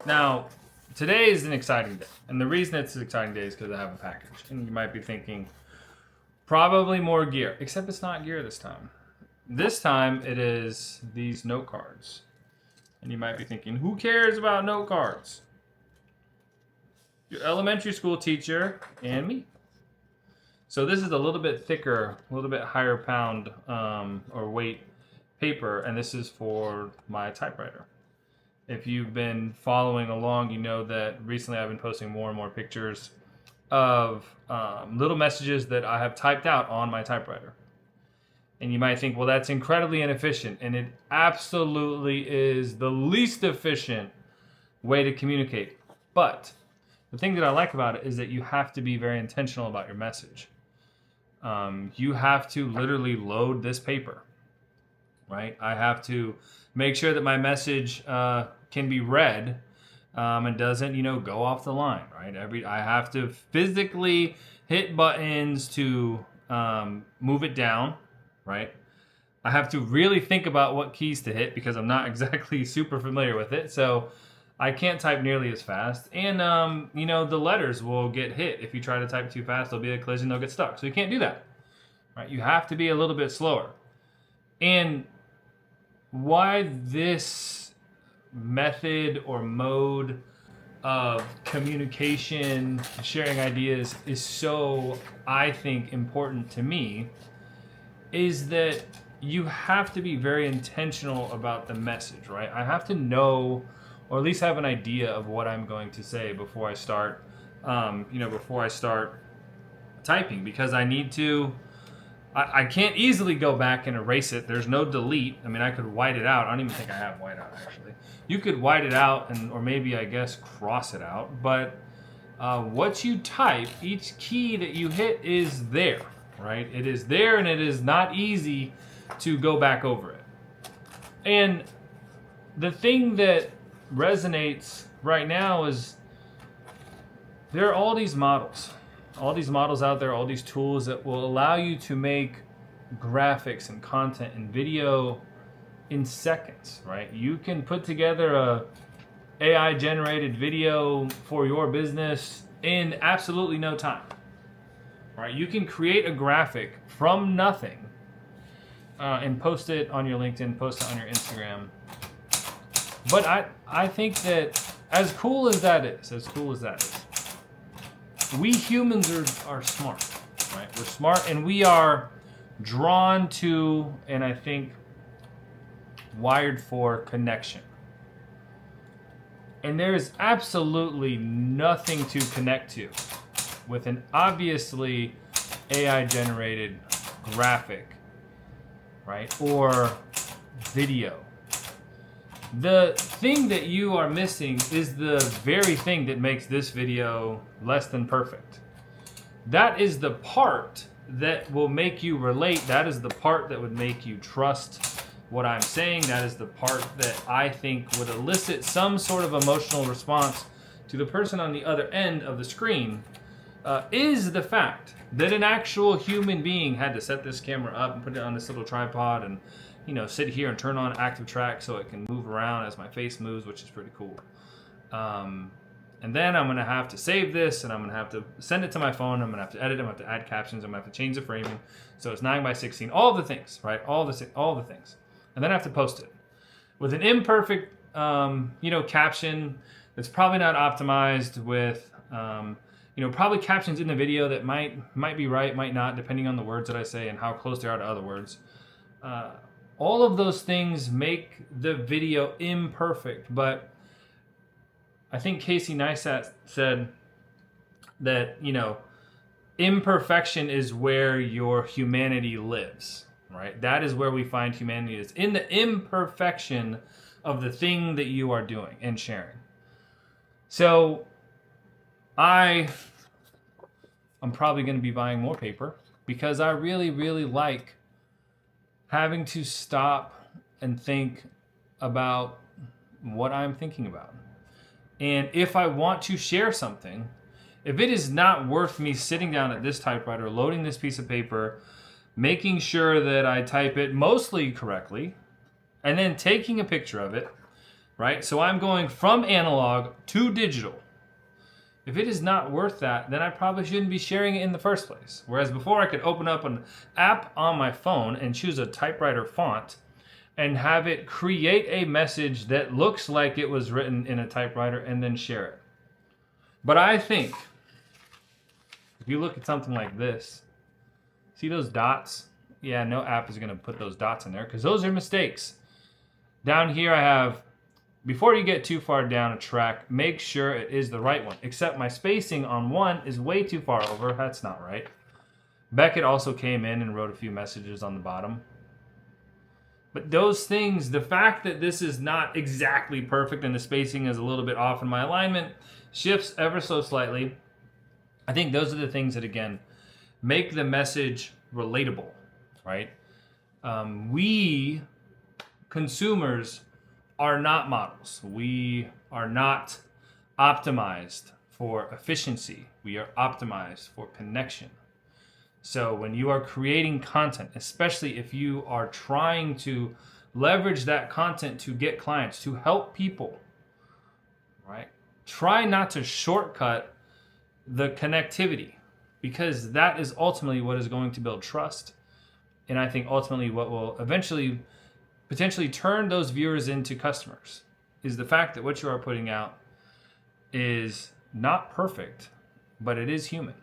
Now, today is an exciting day. And the reason it's an exciting day is because I have a package. And you might be thinking, probably more gear. Except it's not gear this time. This time it is these note cards. And you might be thinking, who cares about note cards? Your elementary school teacher and me. So this is a little bit thicker, a little bit higher pound or weight paper. And this is for my typewriter. If you've been following along, you know that recently I've been posting more and more pictures of little messages that I have typed out on my typewriter. And you might think, well, that's incredibly inefficient. And it absolutely is the least efficient way to communicate. But the thing that I like about it is that you have to be very intentional about your message. You have to literally load this paper, right? I have to make sure that my message can be read and doesn't, go off the line, right? I have to physically hit buttons to move it down, right? I have to really think about what keys to hit because I'm not exactly super familiar with it. So I can't type nearly as fast. And, the letters will get hit. If you try to type too fast, there'll be a collision, they'll get stuck. So you can't do that, right? You have to be a little bit slower. And why this method or mode of communication, sharing ideas is so, I think, important to me is that you have to be very intentional about the message, right? I have to know, or at least have an idea of what I'm going to say before I start, typing, because I need to. I can't easily go back and erase it. There's no delete. I mean, I could white it out. I don't even think I have white out, actually. You could white it out or maybe, I guess, cross it out. But what you type, each key that you hit is there, right? It is there, and it is not easy to go back over it. And the thing that resonates right now is there are all these models out there, all these tools that will allow you to make graphics and content and video in seconds, right? You can put together a AI generated video for your business in absolutely no time, right? You can create a graphic from nothing and post it on your LinkedIn, post it on your Instagram. But I think that as cool as that is, we humans are smart, right? We're smart, and we are drawn to, and I think wired for, connection. And there is absolutely nothing to connect to with an obviously AI-generated graphic, right? Or video. The thing that you are missing is the very thing that makes this video less than perfect. That is the part that will make you relate. That is the part that would make you trust what I'm saying. That is the part that I think would elicit some sort of emotional response to the person on the other end of the screen, is the fact that an actual human being had to set this camera up and put it on this little tripod and sit here and turn on active track so it can move around as my face moves, which is pretty cool. And then I'm going to have to save this, and I'm going to have to send it to my phone. I'm going to have to edit it. I'm going to have to add captions. I'm going to have to change the framing. So it's 9:16. All the things, right? All the things. And then I have to post it with an imperfect, caption that's probably not optimized with, probably captions in the video that might be right, might not, depending on the words that I say and how close they are to other words. All of those things make the video imperfect, but I think Casey Neistat said that, imperfection is where your humanity lives, right? That is where we find humanity is in the imperfection of the thing that you are doing and sharing. So I'm probably going to be buying more paper because I really, really like having to stop and think about what I'm thinking about. And if I want to share something, if it is not worth me sitting down at this typewriter, loading this piece of paper, making sure that I type it mostly correctly, and then taking a picture of it, right? So I'm going from analog to digital. If it is not worth that, then I probably shouldn't be sharing it in the first place. Whereas before I could open up an app on my phone and choose a typewriter font and have it create a message that looks like it was written in a typewriter and then share it. But I think if you look at something like this, see those dots? Yeah, no app is going to put those dots in there because those are mistakes. Down here I have, before you get too far down a track, make sure it is the right one. Except my spacing on one is way too far over. That's not right. Beckett also came in and wrote a few messages on the bottom. But those things, the fact that this is not exactly perfect and the spacing is a little bit off and my alignment shifts ever so slightly, I think those are the things that, again, make the message relatable, right? We, consumers, are not models. We are not optimized for efficiency. We are optimized for connection. So when you are creating content, especially if you are trying to leverage that content to get clients, to help people, right? Try not to shortcut the connectivity, because that is ultimately what is going to build trust. And I think ultimately what will eventually potentially turn those viewers into customers is the fact that what you are putting out is not perfect, but it is human.